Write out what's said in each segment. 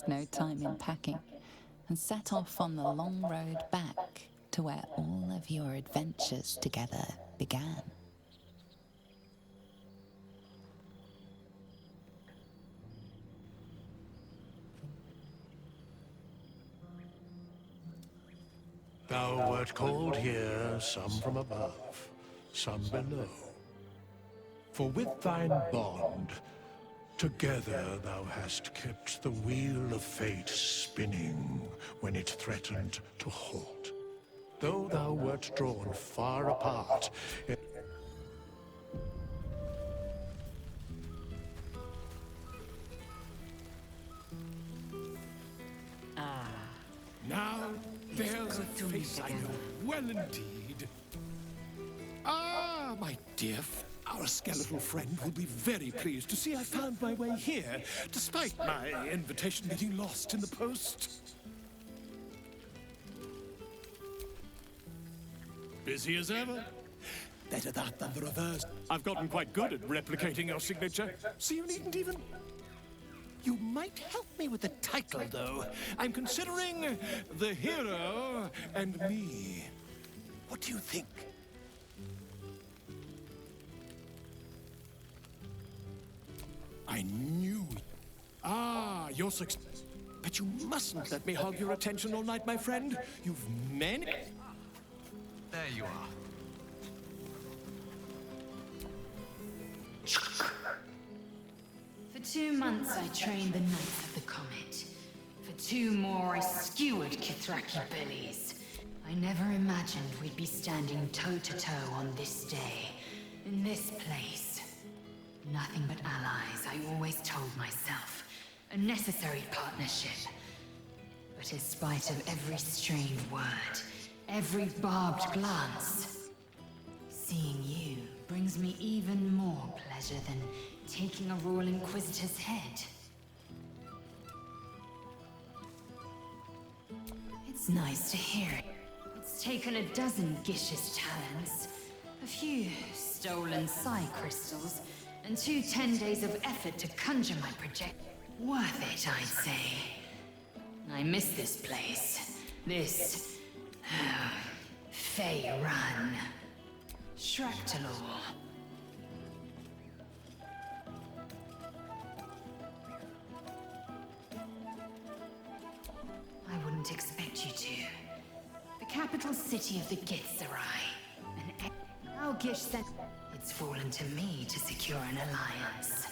no time in packing, and set off on the long road back to where all of your adventures together began. Thou wert called here, some from above, some below. For with thine bond, together thou hast kept the wheel of fate spinning when it threatened to halt. Though thou wert drawn far apart, now there's a face I know well indeed. Ah, my dear, our skeletal friend will be very pleased to see I found my way here, despite my invitation getting lost in the post. Busy as ever. Better that than the reverse. I've gotten quite good at replicating your signature, so you needn't even... You might help me with the title, though. I'm considering The Hero and Me. What do you think? I knew... Ah, your success. But you mustn't let me hog your attention all night, my friend. You've many... There you are. For 2 months I trained the Knights of the Comet. For 2 more I skewered Kithraki bellies. I never imagined we'd be standing toe-to-toe on this day, in this place. Nothing but allies, I always told myself. A necessary partnership. But in spite of every strained word, every barbed glance, seeing you brings me even more pleasure than taking a Royal Inquisitor's head. It's nice to hear it. It's taken a dozen Gish's talents, a few stolen psi crystals, and 2 10 days of effort to conjure my project. Worth it, I'd say. I miss this place. This... Fey Run. Shractalor. I wouldn't expect you to. The capital city of the Githzerai. Our Gish sent... It's fallen to me to secure an alliance.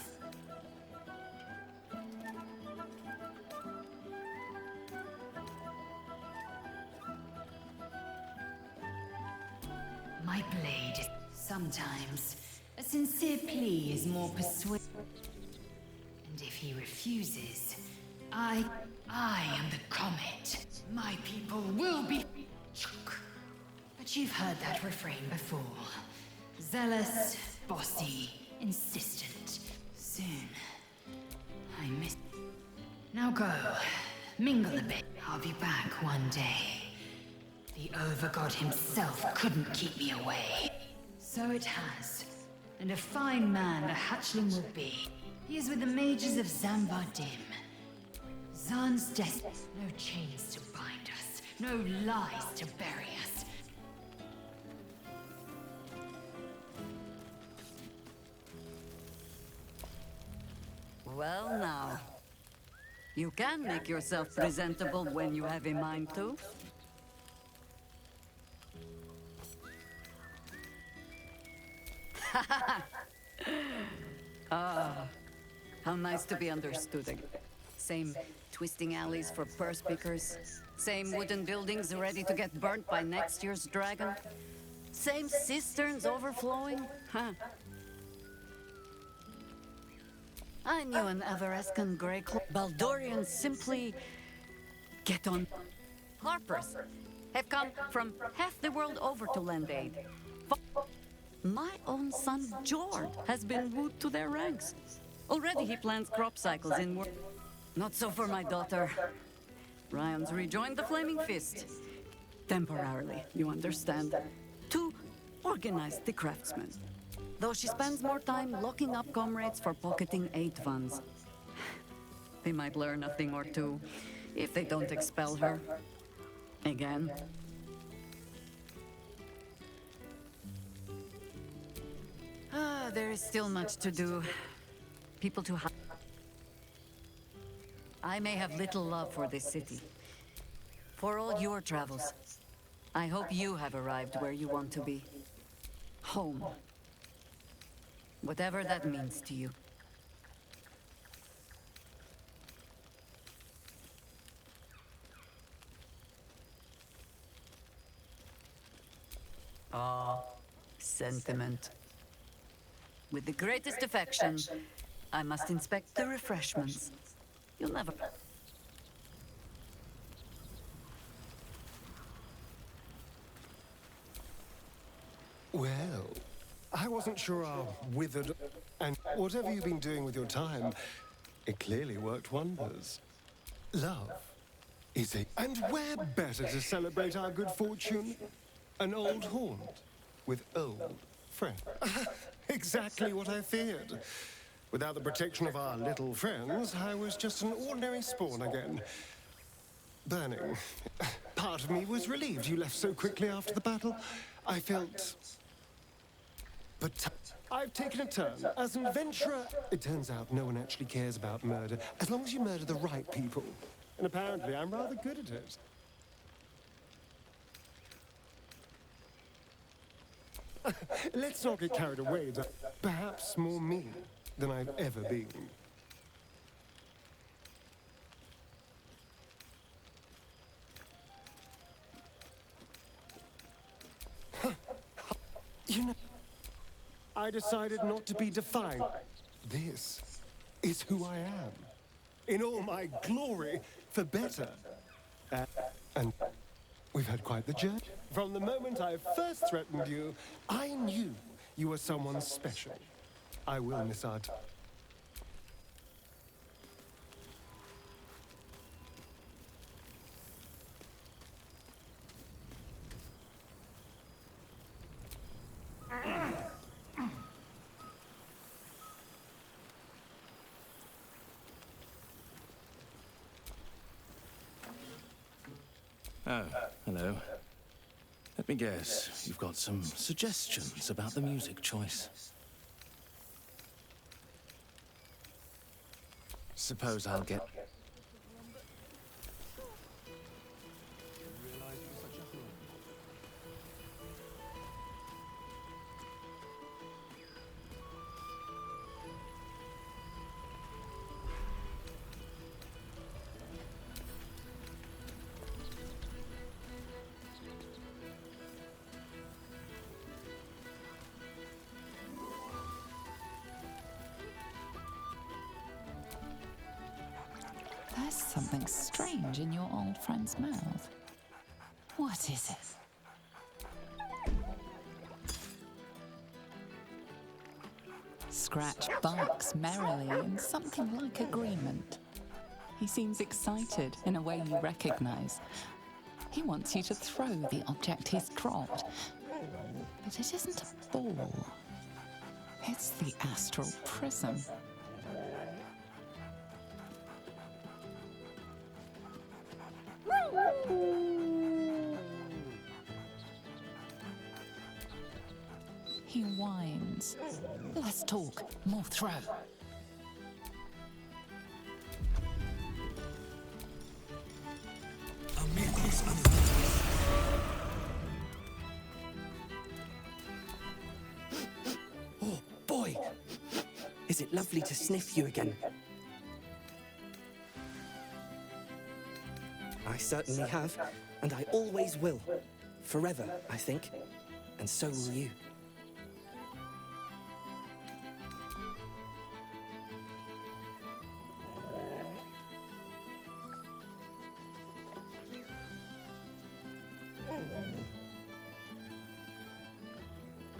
My blade is... Sometimes, a sincere plea is more persuasive. And if he refuses, I am the Comet. My people will be... But you've heard that refrain before. Zealous, bossy, insistent. Soon, I miss... Now go, mingle a bit. I'll be back one day. The Overgod himself couldn't keep me away. So it has. And a fine man the hatchling will be. He is with the mages of Zambardim. Zan's destiny. No chains to bind us. No lies to bury us. Well now. You can make yourself presentable when you have a mind to. Ah, how nice to be understood. Same twisting alleys for purse pickers. Same wooden buildings ready to get burnt by next year's dragon. Same cisterns overflowing. Huh. I knew an Everescan grey Baldurians simply get on. Harpers have come from half the world over to lend aid. My own son, Jord, has been wooed to their ranks. Already he plans crop cycles in work. Not so for my daughter. Ryan's rejoined the Flaming Fist. Temporarily, you understand. To organize the craftsmen. Though she spends more time locking up comrades for pocketing aid funds. They might learn a thing or two if they don't expel her. Again. There is still much to do. People to help. I may have little love for this city. For all your travels, I hope you have arrived where you want to be. Home. Whatever that means to you. Ah, sentiment. With the greatest affection, I must inspect the refreshments. You'll never... Well, I wasn't sure our withered... And whatever you've been doing with your time, it clearly worked wonders. Love is a... And where better to celebrate our good fortune? An old haunt with old friends. Exactly what I feared. Without the protection of our little friends, I was just an ordinary spawn again. Burning. Part of me was relieved you left so quickly after the battle. I felt... But I've taken a turn. As an adventurer, it turns out no one actually cares about murder, as long as you murder the right people. And apparently I'm rather good at it. Let's not get carried away. Perhaps more me than I've ever been. You know, I decided not to be defined. This is who I am. In all my glory, for better. And we've had quite the journey. From the moment I first threatened you, I knew you were someone special. I will miss our time. Oh, hello. Let me guess, you've got some suggestions about the music choice. Suppose I'll get... There's something strange in your old friend's mouth. What is it? Scratch barks merrily in something like agreement. He seems excited in a way you recognize. He wants you to throw the object he's dropped. But it isn't a ball. It's the astral prism. He whines. Less talk, more throw. Oh, boy! Is it lovely to sniff you again? I certainly have, and I always will. Forever, I think. And so will you.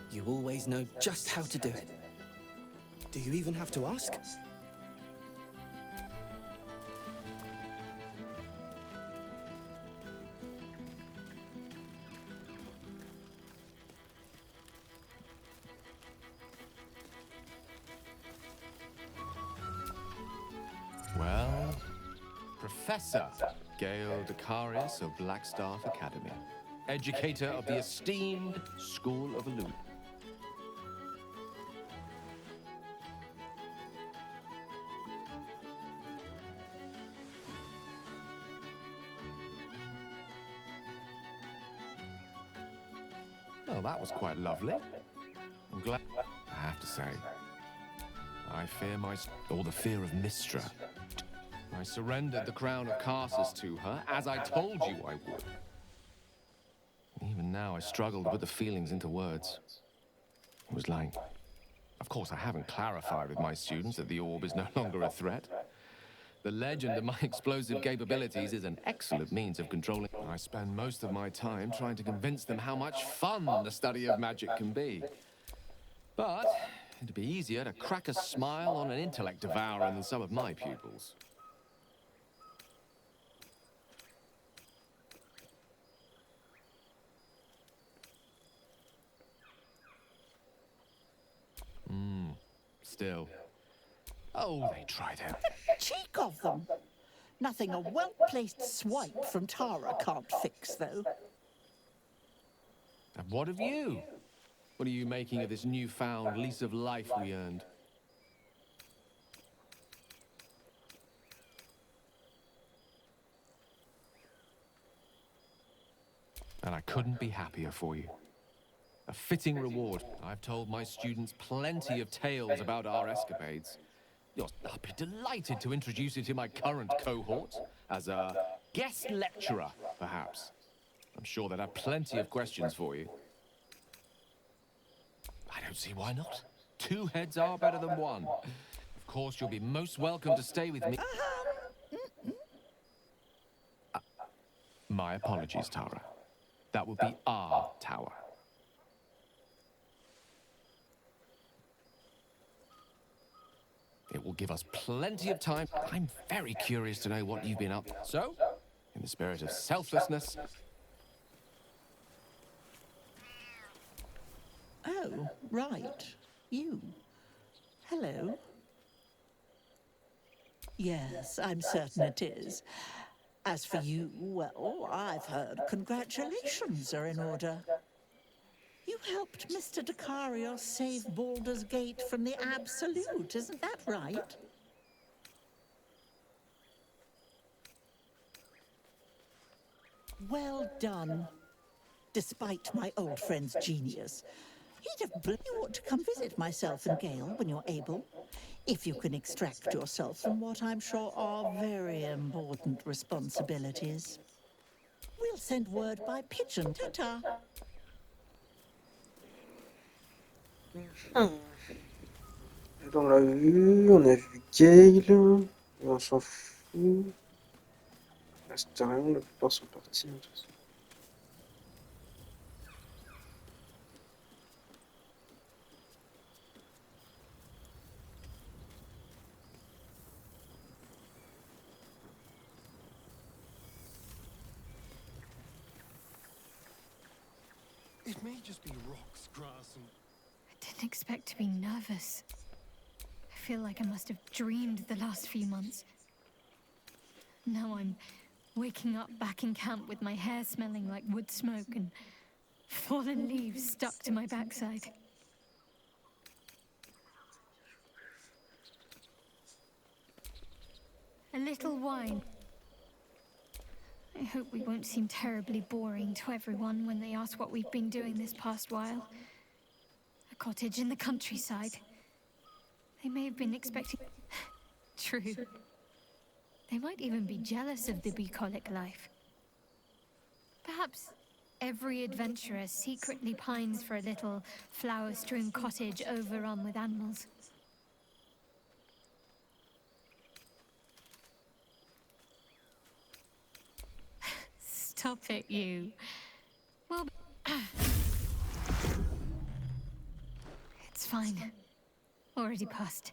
You always know just how to do it. Do you even have to ask? Well, Professor Gale Decarius of Blackstaff Academy, educator of the esteemed School of Illusion. Well, that was quite lovely. I'm glad. I have to say, I fear or the fear of Mistra. I surrendered the crown of Carsus to her, as I told you I would. Even now, I struggle to put the feelings into words. It was like... Of course, I haven't clarified with my students that the orb is no longer a threat. The legend of my explosive capabilities is an excellent means of controlling... I spend most of my time trying to convince them how much fun the study of magic can be. But it'd be easier to crack a smile on an intellect devourer than some of my pupils. Still. Oh, they tried it. Cheek of them! Nothing a well-placed swipe from Tara can't fix, though. And what of you? What are you making of this newfound lease of life we earned? And I couldn't be happier for you. A fitting reward. I've told my students plenty of tales about our escapades. I'll be delighted to introduce you to my current cohort as a guest lecturer, perhaps. I'm sure they'd have plenty of questions for you. I don't see why not. 2 heads are better than 1. Of course, you'll be most welcome to stay with me. My apologies, Tara. That would be our tower. It will give us plenty of time. I'm very curious to know what you've been up to. So, in the spirit of selflessness... Oh, right. You. Hello. Yes, I'm certain it is. As for you, well, I've heard congratulations are in order. You helped Mr. Decarius save Baldur's Gate from the Absolute, isn't that right? Well done. Despite my old friend's genius, he'd have you ought to come visit myself and Gale when you're able, if you can extract yourself from what I'm sure are very important responsibilities. We'll send word by pigeon. Ta-ta. On l'a vu, on a vu Gale, on s'en fout. Là, c'était rien, la plupart sont partis. De toute façon. It may just be rocks, grass, and... I didn't expect to be nervous. I feel like I must have dreamed the last few months. Now I'm waking up back in camp with my hair smelling like wood smoke and fallen leaves stuck to my backside. A little wine. I hope we won't seem terribly boring to everyone when they ask what we've been doing this past while. A cottage in the countryside. They may have been expecting... True. They might even be jealous of the bucolic life. Perhaps every adventurer secretly pines for a little flower-strewn cottage overrun with animals. Stop it, you. Well, it's fine. Already passed.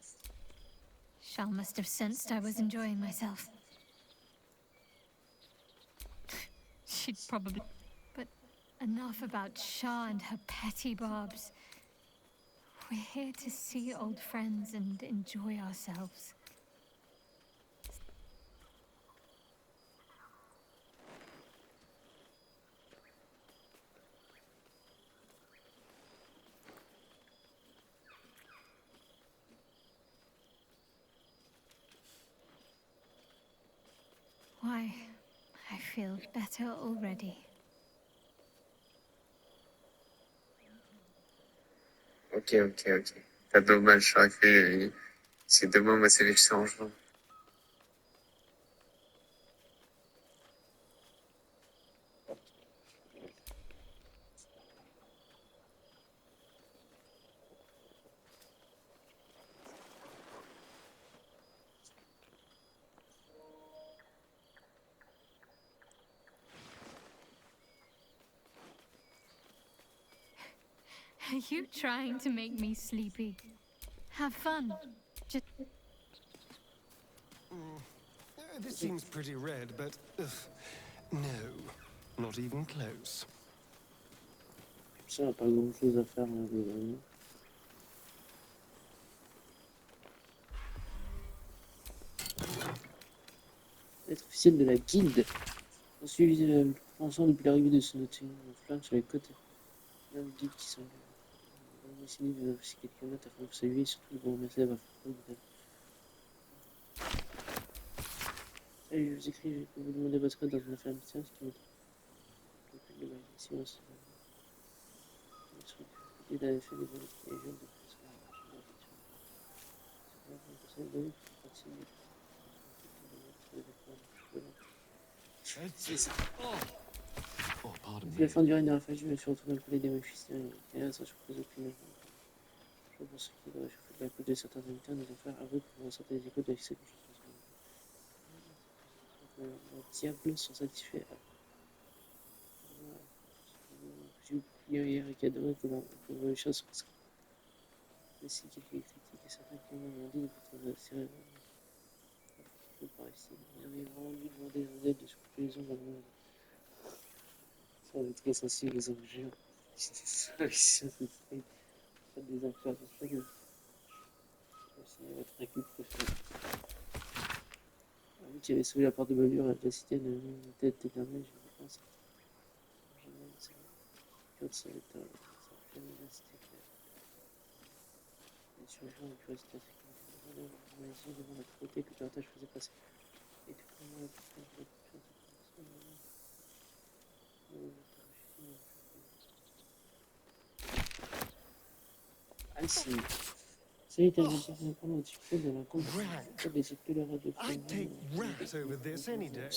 Shal must have sensed I was enjoying myself. She'd probably... But enough about Shah and her petty barbs. We're here to see old friends and enjoy ourselves. Why, I feel better already. Ok. Pas dommage, j'aurais fait... C'est demain ma sélection en juin. Are you trying to make me sleepy? Have fun. Just This seems pretty red, but no, not even close. Ça, on n'a pas grand chose à faire là, globalement. Lettre officielle de la guilde. On suivi ensemble depuis l'arrivée de ce noté. On flanque sur les côtes. L'un des guildes qui s'engage. On va essayer de officier quelques notes afin de vous saluer et surtout de vous remercier d'avoir fait le travail. Salut, je vous écris, je peux vous demander votre aide dans une affaire mystérieuse qui me ici aussi. Il avait fait des vols qui légion de personnes. C'est ça. Oh, pardon Depuis me. la fin du règne de Raphaël, je me suis retrouvé dans le palais des Méphistéens et là, sans surprise aucune. Je pense qu'il doit chauffer de la côte de certains habitants des enfers avoués pour vous ressentir les échos de la fixée que je suis. Le diable sont satisfaits. J'ai oublié hier et cadeau pour les choses presque. Mais si quelques critiques et certains qui m'ont dit de votre série. Par ici, il avait vraiment dû demander aux aides de scruter les ongles dans le monde. Ça, on est très sensible aux objets. C'est pas des affaires, c'est sûr que c'est votre équipe préférée. Lui qui avait sauvé la part de Baldur et la cité de tête éternelle, je pense. Quand ça va être ça fait la cité claire. Les survivants de curiosité africaine. On a essayé devant la cruauté que le piratage faisait passer. Et tout comment la confiance de la confiance. I see. C'est un important difficile de la compétition des explorateurs de I'd take rat over this any day.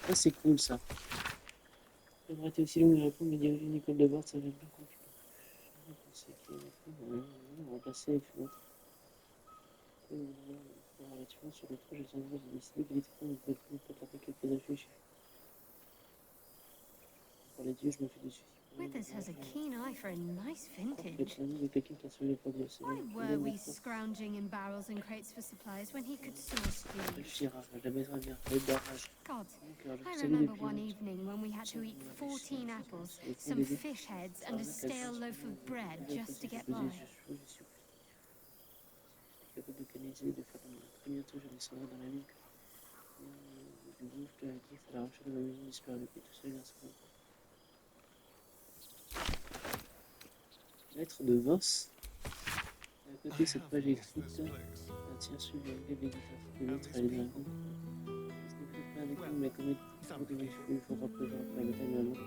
Ça c'est cool ça. J'aimerais été aussi long de répondre, mais diriger une école de bord, ça va être bien compliqué. On va passer avec l'autre. Relativement sur le trajet, j'ai décidé que les trains ne peuvent pas taper quelques affiches. Pour les dieux, je me fais des soucis. Withers has a keen eye for a nice vintage. De quelqu'un qui a sauvé les produits. Why were we scrounging in barrels and crates for supplies when he could source food? God, I remember one evening when we had to eat 14 apples, some fish heads, and a stale loaf of bread just to get by. Capable de canaliser, de faire très bientôt, je descendrai dans la ville. Du gouffre de la gifle à la recherche de ma maison disparue depuis tout seul grâce à Lettre de Voss. À côté de cette page écrite, un tien suivi un guide des guitares de l'autre à les dragons. Ce n'est plus pas avec nous, mais comme il de mes cheveux, il faudra prévoir pour la bataille de la longue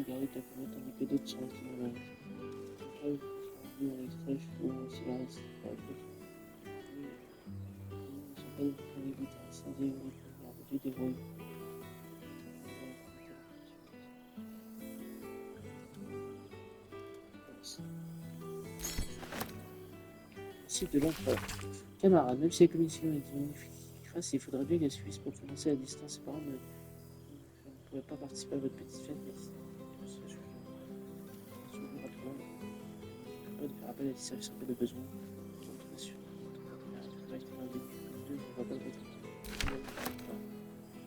Garder ta comète tandis que d'autres sont restés dans la rue. On extrait, je fous aussi la reste. Ils sont pas dans les guitares, c'est des bruits des bruits. Site de l'empereur. Camarade, même si la commission est magnifique, il faudrait bien qu'elle suffise pour commencer à distance. Ses parents ne pourraient pas participer à votre petite fête, mais de faire appel à des services en cas de besoin.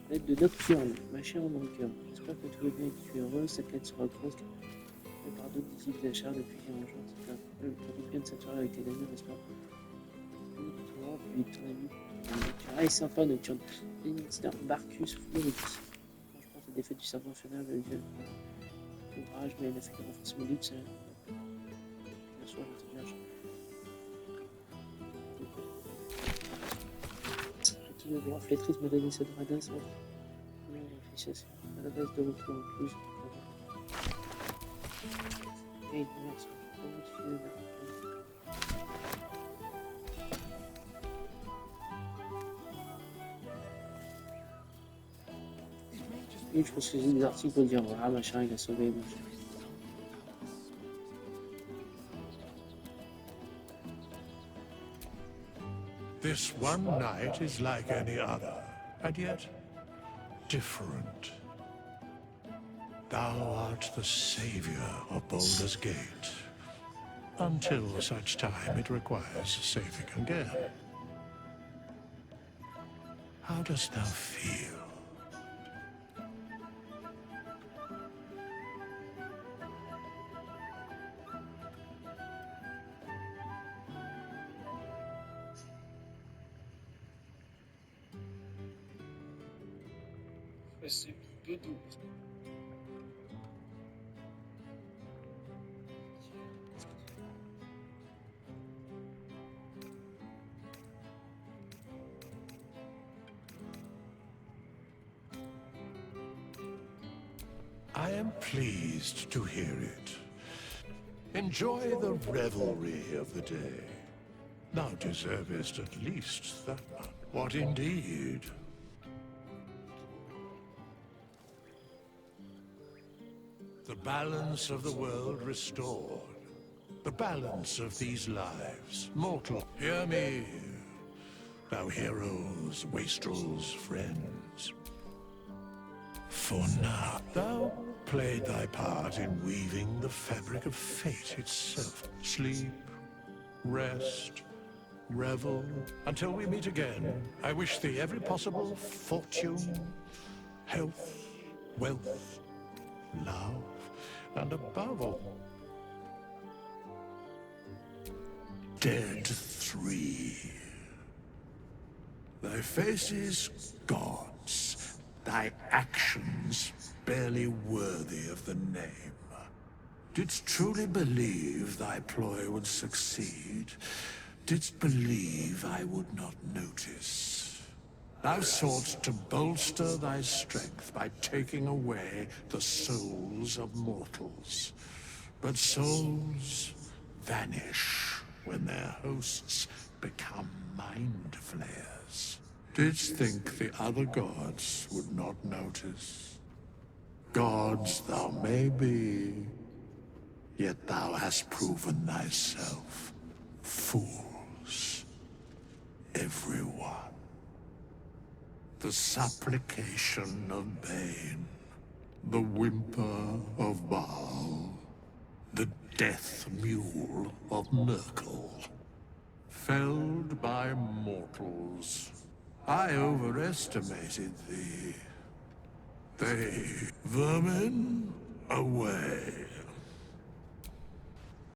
Lettre de Nocturne, ma chère en mon cœur. J'espère que tout va bien et que tu es heureuse. Cette lettre sera grosse car elle par d'autres disciples d'achat depuis 15 jours. C'est un peu le bien de cette soirée avec tes amis, n'est-ce pas? Toi, puis ton ami, Ah, il est sympa Nocturne. C'est un Barcus Fluidus. Je pense que c'est l'effet du serpent infernal, le dieu. Ouvrage, mais il a fait de renforcer mes luttes. Bien sûr, j'entends bien. Qui veut voir flétrise me donner cette radasse. Réfléchissez à la base de votre en plus. Et il merci. Comment tu fais là? Et je pense que j'ai des articles pour dire ah machin il a sauvé machin. This one night is like any other, and yet different. Thou art the savior of Baldur's Gate, until such time it requires saving again. How dost thou feel? C'est peu doux. I am pleased to hear it. Enjoy the revelry of the day. Thou deservest at least that much. What indeed? The balance of the world restored. The balance of these lives. Mortal, hear me. Thou heroes, wastrels, friends. For now, thou played thy part in weaving the fabric of fate itself. Sleep, rest, revel, until we meet again. I wish thee every possible fortune, health, wealth, love, and above all, Dead 3. Thy face is God's, thy actions barely worthy of the name. Didst truly believe thy ploy would succeed? Didst believe I would not notice? Thou soughtst to bolster thy strength by taking away the souls of mortals. But souls vanish when their hosts become mind flayers. Didst think the other gods would not notice? Gods thou may be, yet thou hast proven thyself fools, everyone. The supplication of Bane, the whimper of Baal, the death mule of Merkel. Felled by mortals, I overestimated thee. They, vermin, away.